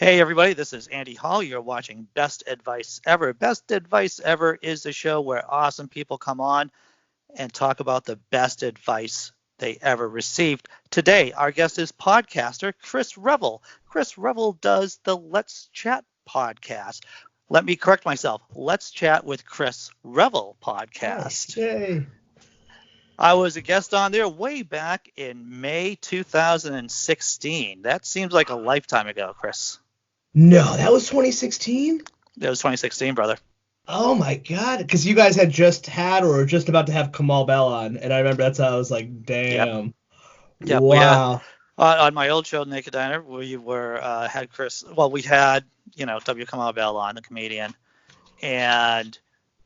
Hey everybody, this is Andy Hall. You're watching Best Advice Ever. Best Advice Ever is the show where awesome people come on and talk about the best advice they ever received. Today, our guest is podcaster Chris Revill. Chris Revill does the Let's Chat podcast. Let me correct myself. Let's Chat with Chris Revill podcast. Yay. I was a guest on there way back in May 2016. That seems like a lifetime ago, Chris. No, that was 2016? It was 2016, brother. Oh my God. Because you guys had just had or were just about to have Kamal Bell on. And I remember that's how I was like, damn. Yep. Wow. On my old show, Naked Diner, we had Chris. Well, we had, W. Kamal Bell on, the comedian. And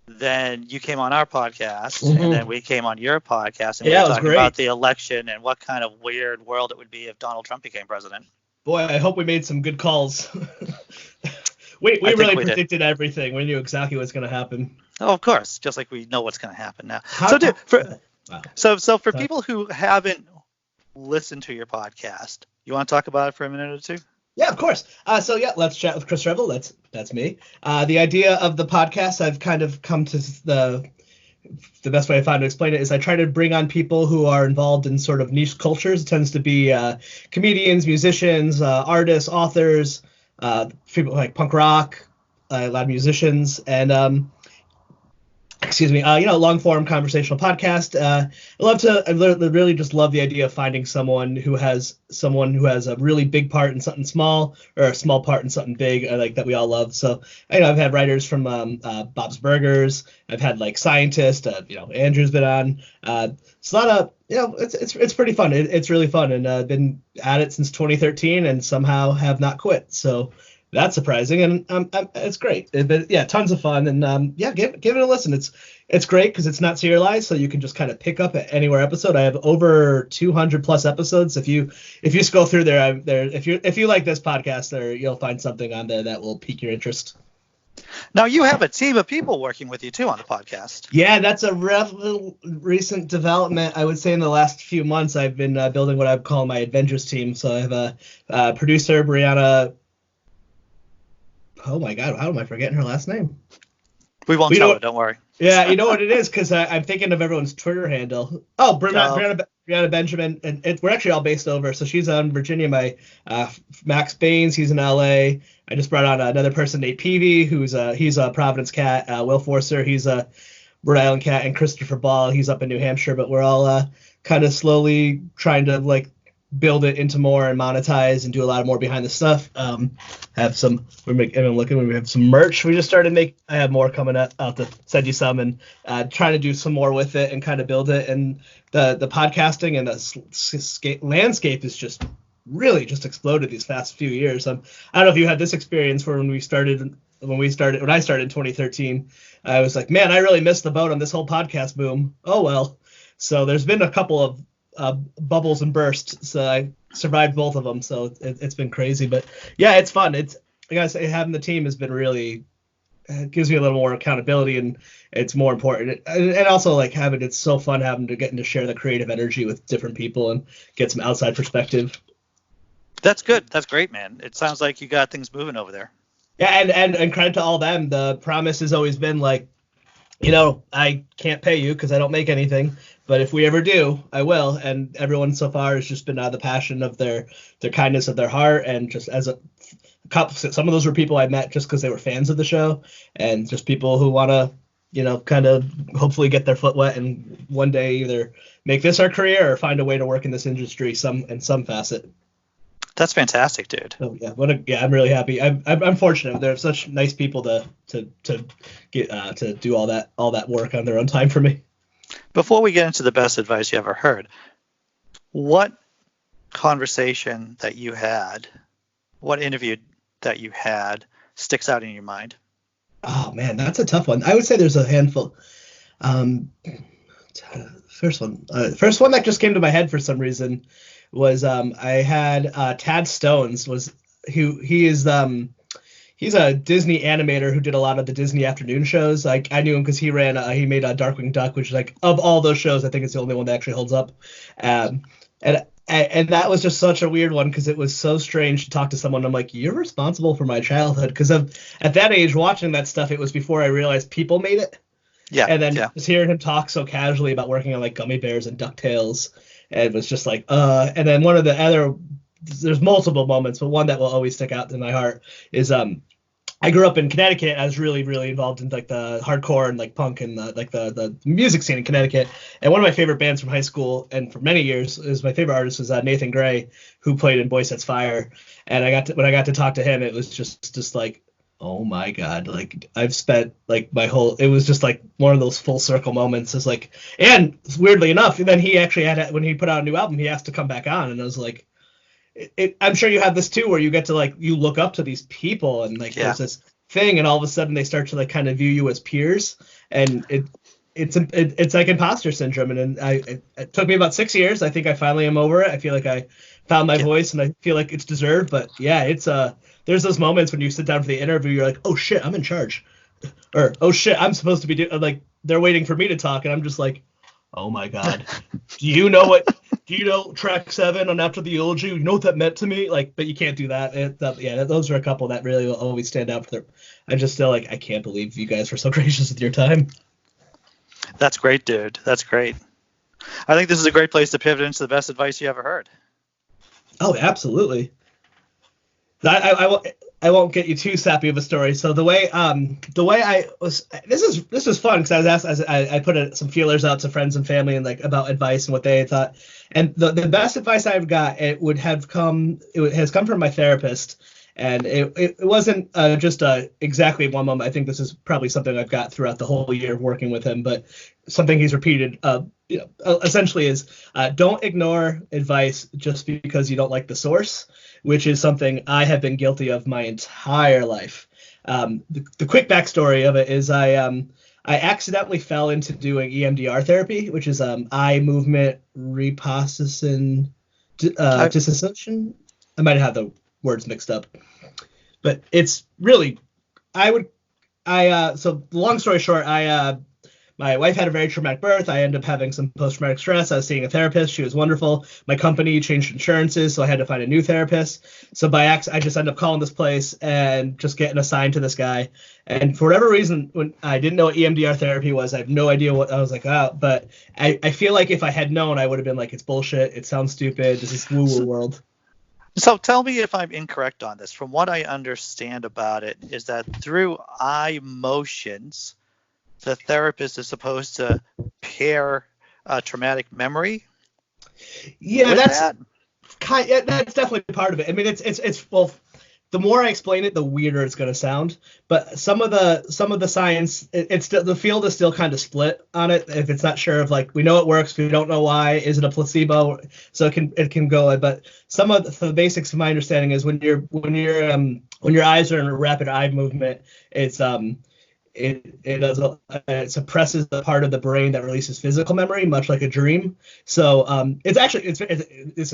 then you came on our podcast, and then we came on your podcast, and we were talking about the election and what kind of weird world it would be if Donald Trump became president. Boy, I hope we made some good calls. we really predicted everything. We knew exactly what's going to happen. Oh, of course, just like we know what's going to happen now. So for people who haven't listened to your podcast, you want to talk about it for a minute or two? Yeah, of course. Let's Chat with Chris Revill. That's me. The idea of the podcast, I've kind of come to the best way I found to explain it is I try to bring on people who are involved in sort of niche cultures. It tends to be comedians, musicians, artists, authors, people like punk rock, a lot of musicians, and long form conversational podcast. I really just love the idea of finding someone who has a really big part in something small or a small part in something big, like that we all love. So I've had writers from Bob's Burgers. I've had like scientists. Andrew's been on. It's a lot of it's pretty fun. It's really fun, and I've been at it since 2013 and somehow have not quit. So. That's surprising, and it's great. But yeah, tons of fun, and give it a listen. It's great because it's not serialized, so you can just kind of pick up at anywhere episode. I have over 200 plus episodes. If you scroll through there, if you like this podcast, you'll find something on there that will pique your interest. Now you have a team of people working with you too on the podcast. Yeah, that's a recent development. I would say in the last few months, I've been building what I would call my Avengers team. So I have a producer, Brianna. Oh my God, how am I forgetting her last name? We won't tell her, don't worry. Yeah, you know what it is, because I'm thinking of everyone's Twitter handle. Oh, Brianna Benjamin, and we're actually all based over. So she's on Virginia. My Max Baines, he's in LA. I just brought on another person, Nate Peavy, he's a Providence cat. Will Forcer, he's a Rhode Island cat, and Christopher Ball, he's up in New Hampshire. But we're all kind of slowly trying to build it into more and monetize and do a lot more behind the stuff. Have some, we have some merch we just started making. I have more coming out to send you some, and trying to do some more with it and kind of build it. And the podcasting and the landscape is just really just exploded these past few years. I don't know if you had this experience where when I started in 2013, I was like, man, I really missed the boat on this whole podcast boom. Oh, well. So there's been a couple of bubbles and bursts, so I survived both of them, so it's been crazy. But yeah, it's fun. I gotta say, having the team has been really gives me a little more accountability, and it's more important, and also it's so fun having to get to share the creative energy with different people and get some outside perspective. That's good. That's great, man. It sounds like you got things moving over there. Yeah, and credit to all them. The promise has always been I can't pay you because I don't make anything, but if we ever do, I will. And everyone so far has just been out of the passion of their kindness of their heart, and just as a couple, some of those were people I met just because they were fans of the show, and just people who want to, kind of hopefully get their foot wet and one day either make this our career or find a way to work in this industry in some facet. That's fantastic, dude. Oh yeah, I'm really happy. I'm fortunate. They're such nice people to get to do all that work on their own time for me. Before we get into the best advice you ever heard, what conversation that you had, what interview that you had sticks out in your mind? Oh man, that's a tough one. I would say there's a handful. First one that just came to my head for some reason was I had Tad Stones he's a Disney animator who did a lot of the Disney afternoon shows. I knew him because he made Darkwing Duck, which is of all those shows, I think it's the only one that actually holds up. And And that was just such a weird one because it was so strange to talk to someone. I'm like, you're responsible for my childhood, because at that age watching that stuff, it was before I realized people made it. Yeah. And then Yeah. just hearing him talk so casually about working on like gummy bears and DuckTales, and it was just like, and then one of the other, there's multiple moments, but one that will always stick out in my heart is I grew up in Connecticut. I was really, really involved in like the hardcore and like punk and the music scene in Connecticut. And one of my favorite bands from high school and for many years is my favorite artist was Nathan Gray, who played in Boy Sets Fire. And when I got to talk to him, it was just like, oh my God, like I've spent like it was just like one of those full circle moments. It's like, and weirdly enough, then he actually when he put out a new album, he asked to come back on, and I was like, I'm sure you have this too, where you get to like, you look up to these people and like there's this thing, and all of a sudden they start to like kind of view you as peers, and it's like imposter syndrome. And it took me about 6 years. I think I finally am over it. I feel like I found my voice, and I feel like it's deserved. But yeah, it's there's those moments when you sit down for the interview, you're like, oh shit, I'm in charge, or oh shit, I'm supposed to be like they're waiting for me to talk, and I'm just like, oh my God, do you know track 7 on After the Eulogy? You know what that meant to me? Like, but you can't do that. Those are a couple that really will always stand out. I'm just still like, I can't believe you guys were so gracious with your time. That's great, dude. That's great. I think this is a great place to pivot into the best advice you ever heard. Oh, absolutely. I won't get you too sappy of a story. So the way I was, this was fun because I was asked, I put some feelers out to friends and family and like about advice and what they thought. And the best advice I've got, it has come from my therapist. And it wasn't just exactly one moment. I think this is probably something I've got throughout the whole year of working with him, but something he's repeated, essentially is don't ignore advice just because you don't like the source, which is something I have been guilty of my entire life. The quick backstory of it is I accidentally fell into doing EMDR therapy, which is eye movement reprocessing disassociation. I might have the words mixed up, but it's really, so long story short, my wife had a very traumatic birth. I ended up having some post-traumatic stress. I was seeing a therapist. She was wonderful. My company changed insurances, so I had to find a new therapist. So by accident, I just ended up calling this place and just getting assigned to this guy. And for whatever reason, when I didn't know what EMDR therapy was, I have no idea what I was like. But I feel like if I had known, I would have been like, it's bullshit. It sounds stupid. This is woo-woo world. So tell me if I'm incorrect on this. From what I understand about it is that through eye motions, the therapist is supposed to pair traumatic memory. Yeah, that's definitely part of it. I mean, it's well, the more I explain it, the weirder it's going to sound. But some of the science, it's still, the field is still kind of split on it. If it's not sure of like, we know it works, we don't know why. Is it a placebo? So it can go. But some of the basics of my understanding is when your eyes are in a rapid eye movement, it's it suppresses the part of the brain that releases physical memory, much like a dream. So it gets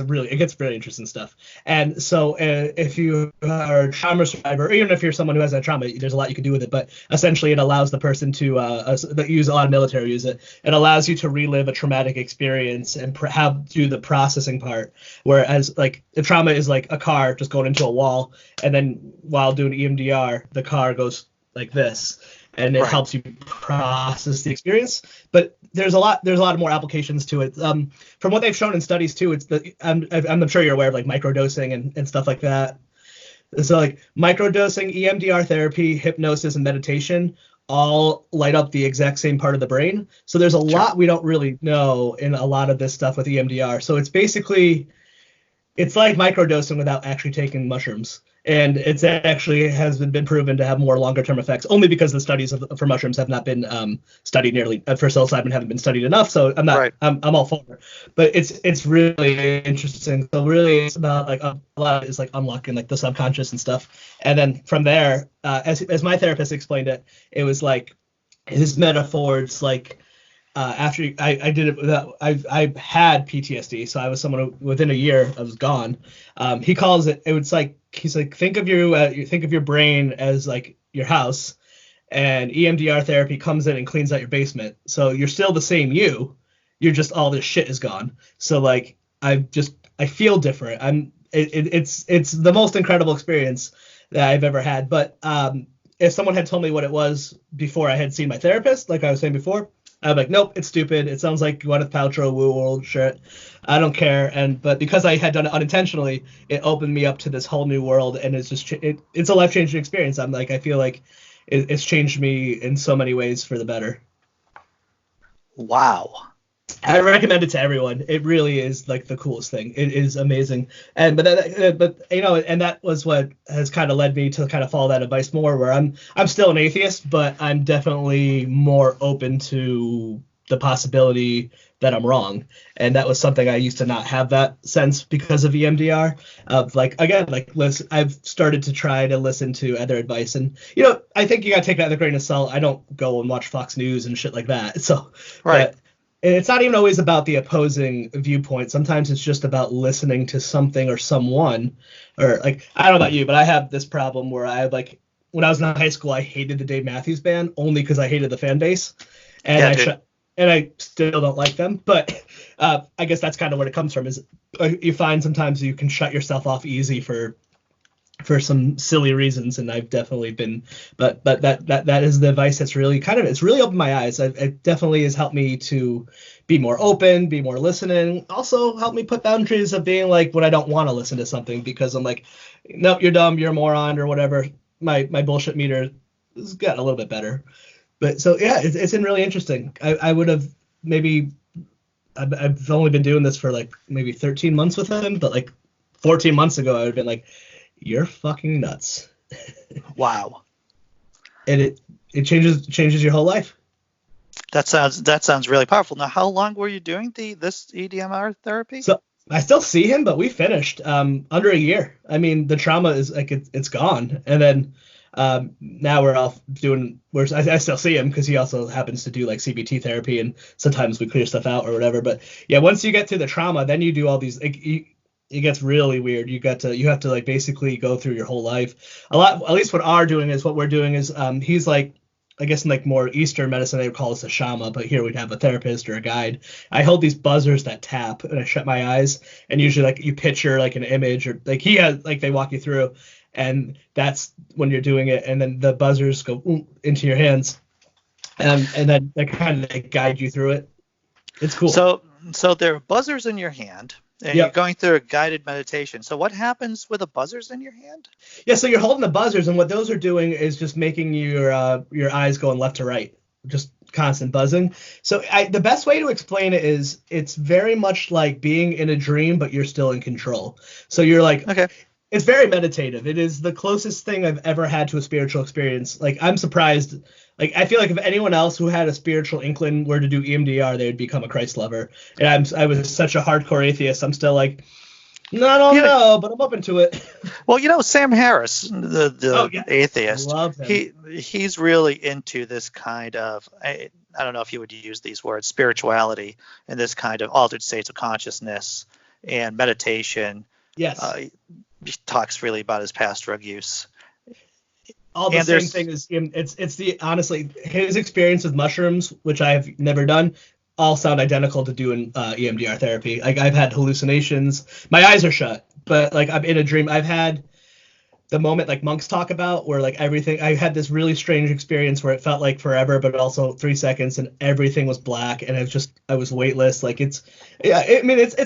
really interesting stuff. And so if you are a trauma survivor, or even if you're someone who has that trauma, there's a lot you can do with it. But essentially, it allows the person to that use a lot of military use it. It allows you to relive a traumatic experience and do the processing part. Whereas like the trauma is like a car just going into a wall, and then while doing EMDR, the car goes like this. And it helps you process the experience, but there's a lot more applications to it. From what they've shown in studies too, I'm sure you're aware of like microdosing and stuff like that. So like microdosing, EMDR therapy, hypnosis, and meditation all light up the exact same part of the brain. So there's a lot we don't really know in a lot of this stuff with EMDR. So it's like microdosing without actually taking mushrooms. And it's actually has been proven to have more longer term effects, only because the studies for mushrooms have not been studied nearly for psilocybin haven't been studied enough. So I'm all for it, but it's really interesting. So really it's about like a lot is like unlocking like the subconscious and stuff. And then from there, as my therapist explained it, it was like his metaphors like. After I did it, I had PTSD, so I was someone who, within a year I was gone. He calls it. It's like he's like think of your brain as like your house, and EMDR therapy comes in and cleans out your basement. So you're still the same you're just all this shit is gone. So like I I feel different. It's the most incredible experience that I've ever had. But if someone had told me what it was before I had seen my therapist, like I was saying before, I'd be like, nope, it's stupid. It sounds like Gwyneth Paltrow woo world shit. I don't care. But because I had done it unintentionally, it opened me up to this whole new world, and it's a life changing experience. I feel like it's changed me in so many ways for the better. Wow. I recommend it to everyone. It really is like the coolest thing. It is amazing. And that was what has kind of led me to kind of follow that advice more, where I'm still an atheist, but I'm definitely more open to the possibility that I'm wrong. And that was something I used to not have that sense because of EMDR. Listen, I've started to try to listen to other advice, and I think you gotta take that with a grain of salt. I don't go and watch Fox News and shit like that. So right. And it's not even always about the opposing viewpoint. Sometimes it's just about listening to something or someone. Or like, I don't know about you, but I have this problem where when I was in high school, I hated the Dave Matthews Band only because I hated the fan base, and I still don't like them. But I guess that's kind of where it comes from. Is you find sometimes you can shut yourself off easy for some silly reasons, and I've definitely been, but that is the advice that's really it's really opened my eyes. It definitely has helped me to be more open, be more listening, also helped me put boundaries of being like when I don't want to listen to something because I'm like, nope, you're dumb, you're a moron or whatever. My bullshit meter has gotten a little bit better. But so yeah, it's been really interesting. I would have maybe, I've only been doing this for like maybe 13 months with him, but like 14 months ago I would have been like, you're fucking nuts. Wow. And it changes your whole life. That sounds really powerful. Now, how long were you doing this EMDR therapy? So I still see him, but we finished under a year. I mean, the trauma is like it's gone. And then now we're off doing. I still see him because he also happens to do like CBT therapy, and sometimes we clear stuff out or whatever. But yeah, once you get through the trauma, then you do all these. It gets really weird. You have to like basically go through your whole life. At least what we're doing is he's like, I guess in like more Eastern medicine they would call us a shama, but here we'd have a therapist or a guide. I hold these buzzers that tap, and I shut my eyes, and usually like you picture like an image, or like he has like they walk you through, and that's when you're doing it, and then the buzzers go into your hands, and then they kind of guide you through it. It's cool. So there are buzzers in your hand. And You're going through a guided meditation. So what happens with the buzzers in your hand? Yeah, so you're holding the buzzers, and what those are doing is just making your eyes going left to right, just constant buzzing. So the best way to explain it is it's very much like being in a dream, but you're still in control. So you're like, okay. It's very meditative. It is the closest thing I've ever had to a spiritual experience. Like, I'm surprised. Like, I feel like if anyone else who had a spiritual inkling were to do EMDR, they would become a Christ lover. And I was such a hardcore atheist. I'm still like, no, I don't know, but I'm open to it. Well, Sam Harris, the atheist, love him. He's really into this kind of, I don't know if you would use these words, spirituality, and this kind of altered states of consciousness and meditation. Yes. He talks really about his past drug use. All the same thing as him. It's honestly his experience with mushrooms, which I have never done, all sound identical to doing EMDR therapy. Like, I've had hallucinations. My eyes are shut, but like I'm in a dream. I've had the moment like monks talk about where like everything. I had this really strange experience where it felt like forever, but also 3 seconds, and everything was black, and I was weightless. Like it's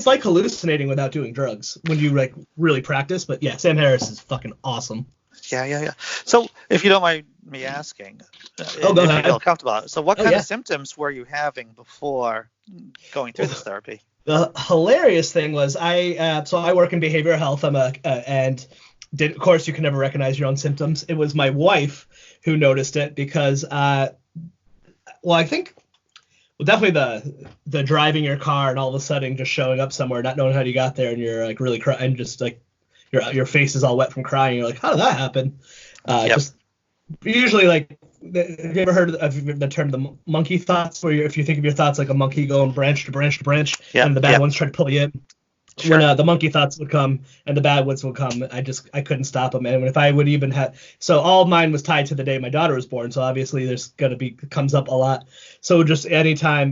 like hallucinating without doing drugs when you like really practice. But yeah, Sam Harris is fucking awesome. Yeah. So if you don't mind me asking, if you feel comfortable, so what kind of symptoms were you having before going through this therapy? The hilarious thing was so I work in behavioral health. Of course, you can never recognize your own symptoms. It was my wife who noticed it because, I think, definitely the driving your car and all of a sudden just showing up somewhere, not knowing how you got there, and you're like really crying, just like your face is all wet from crying. You're like, how did that happen? Just usually like, have you ever heard of the term the monkey thoughts, where if you think of your thoughts like a monkey going branch to branch to branch, and the bad ones try to pull you in? Sure. When the monkey thoughts would come and the bad ones would come, I couldn't stop them. And if I would even have, so all of mine was tied to the day my daughter was born. So obviously there's comes up a lot. So just anytime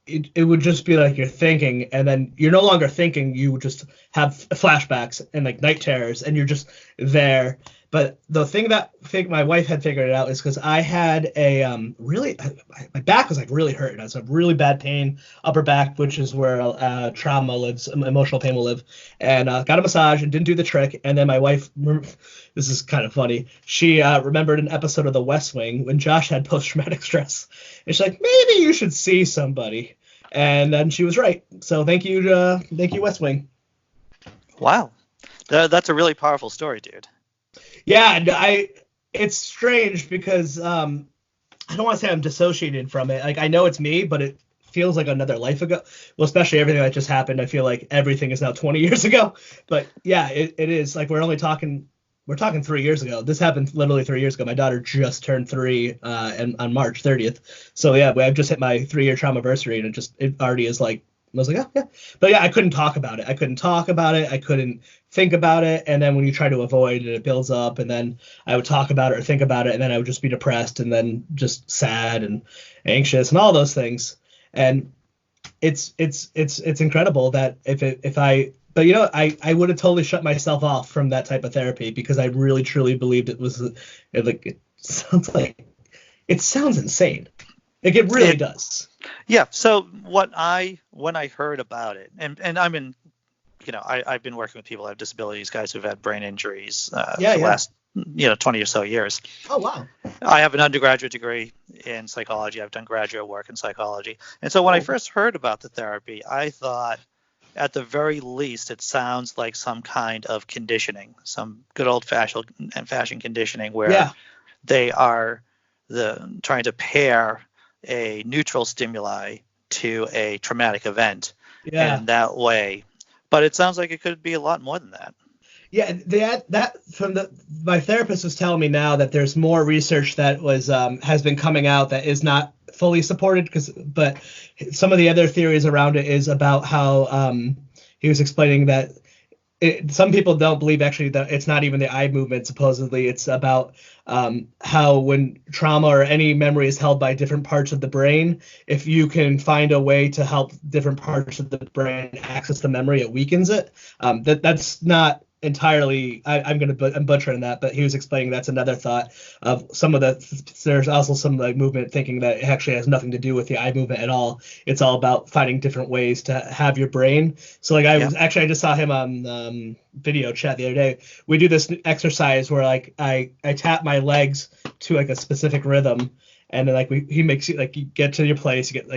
it would just be like you're thinking, and then you're no longer thinking. You just have flashbacks and like night terrors, and you're just there. But the thing that I think my wife had figured it out is because I had a really my back was like really hurting. I was a really bad pain, upper back, which is where trauma lives, emotional pain will live. And got a massage and didn't do the trick. And then my wife, this is kind of funny. She remembered an episode of The West Wing when Josh had post-traumatic stress. And she's like, maybe you should see somebody. And then she was right. So thank you, West Wing. Wow, that's a really powerful story, dude. Yeah, and it's strange because I don't want to say I'm dissociated from it. Like, I know it's me, but it feels like another life ago. Well, especially everything that just happened. I feel like everything is now 20 years ago. But yeah, it is. Like, we're talking 3 years ago. This happened literally 3 years ago. My daughter just turned 3 and on March 30th. So yeah, I've just hit my 3-year trauma-versary, and it already is like, I was like, oh, yeah. But yeah, I couldn't talk about it. I couldn't think about it. And then when you try to avoid it, it builds up. And then I would talk about it or think about it. And then I would just be depressed and then just sad and anxious and all those things. And it's incredible that but you know, I would have totally shut myself off from that type of therapy because I really, truly believed it sounds insane. Like, it really does. Yeah. So when I heard about it, and I'm in, I've been working with people who have disabilities, guys who've had brain injuries for the last 20 or so years. Oh, wow. I have an undergraduate degree in psychology. I've done graduate work in psychology. And so when I first heard about the therapy, I thought, at the very least, it sounds like some kind of conditioning, some good old-fashioned conditioning where they are trying to pair a neutral stimuli to a traumatic event in that way. But it sounds like it could be a lot more than that. Yeah, my therapist was telling me now that there's more research that has been coming out that is not fully supported, but some of the other theories around it is about how he was explaining that some people don't believe actually that it's not even the eye movement. Supposedly it's about how when trauma or any memory is held by different parts of the brain, if you can find a way to help different parts of the brain access the memory, it weakens it. That's not entirely, I'm butchering that, but he was explaining that's another thought of there's also some like movement thinking that it actually has nothing to do with the eye movement at all. It's all about finding different ways to have your brain. So like I just saw him on video chat the other day. We do this exercise where like I tap my legs to like a specific rhythm, and then like he makes you like, you get to your place, you get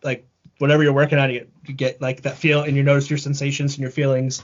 like whatever you're working on, you get like that feel, and you notice your sensations and your feelings,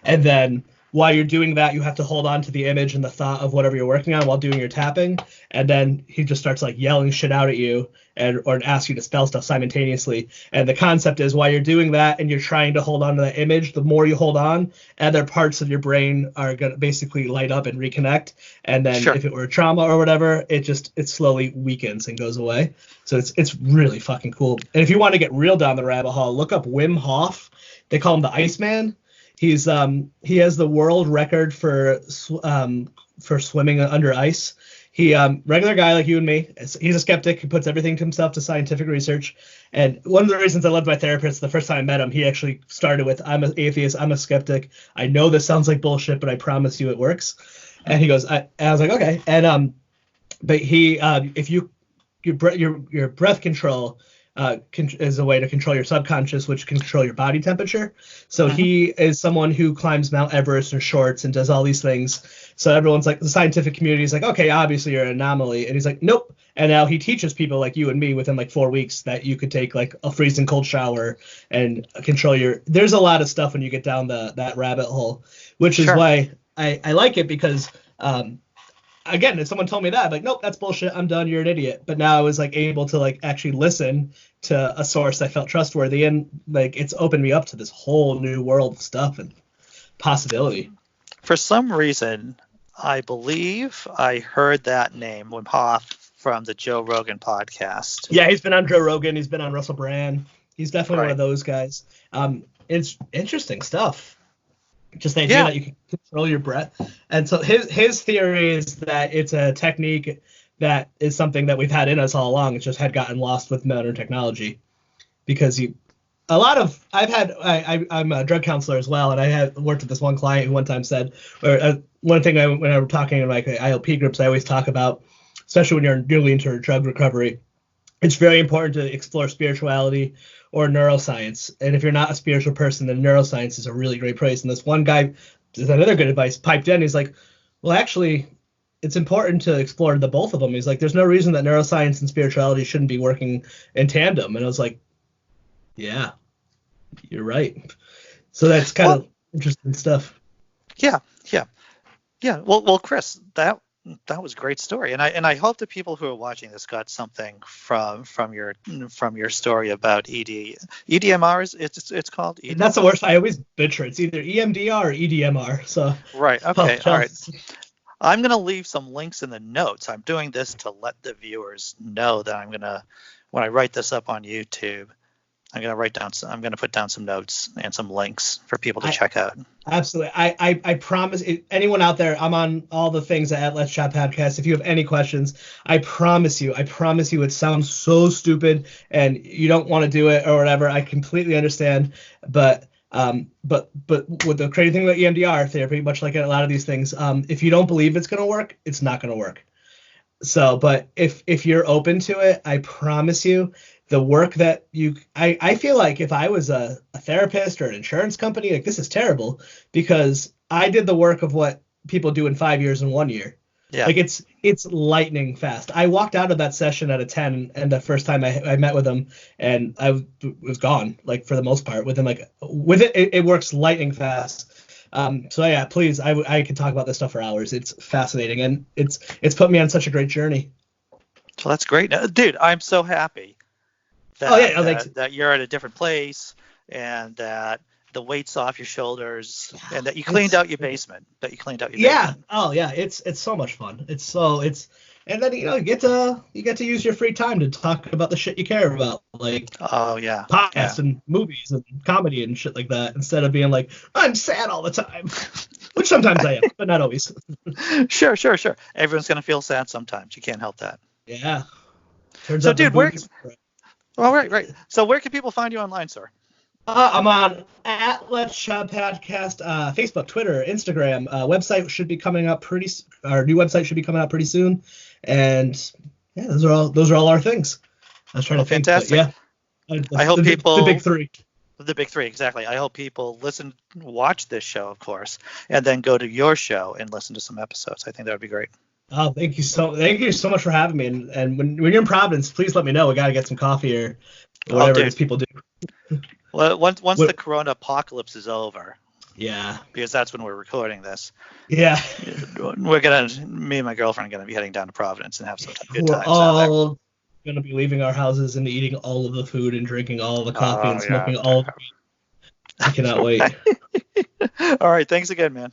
and then while you're doing that, you have to hold on to the image and the thought of whatever you're working on while doing your tapping. And then he just starts like yelling shit out at you or ask you to spell stuff simultaneously. And the concept is while you're doing that and you're trying to hold on to that image, the more you hold on, other parts of your brain are going to basically light up and reconnect. And then if it were trauma or whatever, it slowly weakens and goes away. So it's really fucking cool. And if you want to get real down the rabbit hole, look up Wim Hof. They call him the Iceman. He has the world record for swimming under ice. He regular guy like you and me. He's a skeptic. He puts everything to himself to scientific research. And one of the reasons I loved my therapist, the first time I met him, he actually started with, I'm an atheist, I'm a skeptic. I know this sounds like bullshit, but I promise you it works. And he goes, and I was like, okay. And but he if your breath control is a way to control your subconscious, which can control your body temperature. So he is someone who climbs Mount Everest in shorts and does all these things. So everyone's like, the scientific community is like, okay, obviously you're an anomaly. And he's like, nope. And now he teaches people like you and me within like 4 weeks that you could take like a freezing cold shower and control there's a lot of stuff when you get down that rabbit hole, which is why I like it, because again, if someone told me that, I'm like, nope, that's bullshit, I'm done, you're an idiot. But now I was like able to like actually listen to a source I felt trustworthy, and like it's opened me up to this whole new world of stuff and possibility. For some reason, I believe I heard that name, Wim Hof, from the Joe Rogan podcast. Yeah, he's been on Joe Rogan, he's been on Russell Brand. He's definitely one of those guys. It's interesting stuff. Just the idea that you can control your breath. And so his theory is that it's a technique that is something that we've had in us all along. It just had gotten lost with modern technology. because I'm a drug counselor as well, and I have worked with this one client who one time said, or one thing when I were talking in like ILP groups, I always talk about, especially when you're newly into drug recovery, it's very important to explore spirituality or neuroscience. And if you're not a spiritual person, then neuroscience is a really great place. And this one guy, with another good advice, piped in. He's like, well, actually, it's important to explore the both of them. He's like, there's no reason that neuroscience and spirituality shouldn't be working in tandem. And I was like, yeah, you're right. So that's kind of interesting stuff. Yeah. Well, Chris, that was a great story, and I hope the people who are watching this got something from your story about EDMR. It's called. EDMR? That's the worst. I always butcher. It's either EMDR or EDMR. So right. Okay. All right. I'm going to leave some links in the notes. I'm doing this to let the viewers know that when I write this up on YouTube, I'm going to put down some notes and some links for people to check out. Absolutely. I promise anyone out there, I'm on all the things at Let's Chat Podcast. If you have any questions, I promise you, it sounds so stupid and you don't want to do it or whatever. I completely understand. But with the crazy thing about EMDR therapy, much like a lot of these things, if you don't believe it's going to work, it's not going to work. So, but if you're open to it, I promise you, the work that I feel like if I was a therapist or an insurance company, like this is terrible because I did the work of what people do in 5 years in 1 year. Yeah. Like it's lightning fast. I walked out of that session at a 10, and the first time I met with them, and I was gone, like for the most part. It works lightning fast. So yeah, please, I could talk about this stuff for hours. It's fascinating, and it's put me on such a great journey. So that's great, dude. I'm so happy that you're at a different place, and that the weight's off your shoulders, and that you cleaned out your basement. Yeah. Oh yeah. It's so much fun. And then you get to use your free time to talk about the shit you care about, like podcasts and movies and comedy and shit like that, instead of being like, I'm sad all the time, which sometimes I am, but not always. Sure. Everyone's gonna feel sad sometimes. You can't help that. Yeah. So, dude, right. So where can people find you online, sir? I'm on at Let's Chat Podcast, Facebook, Twitter, Instagram. Website should be coming up our new website should be coming out pretty soon. And yeah, those are all our things. I was trying to think. Fantastic. Yeah. I hope people. The big three. The big three, exactly. I hope people watch this show, of course, and then go to your show and listen to some episodes. I think that would be great. Oh, thank you so much for having me. And when you're in Providence, please let me know. We got to get some coffee or whatever it is people do. Well, once the corona apocalypse is over. Yeah. Because that's when we're recording this. Yeah. Me and my girlfriend are gonna be heading down to Providence and have some good times. We're all gonna be leaving our houses and eating all of the food and drinking all of the coffee and smoking all of the meat. I cannot wait. All right. Thanks again, man.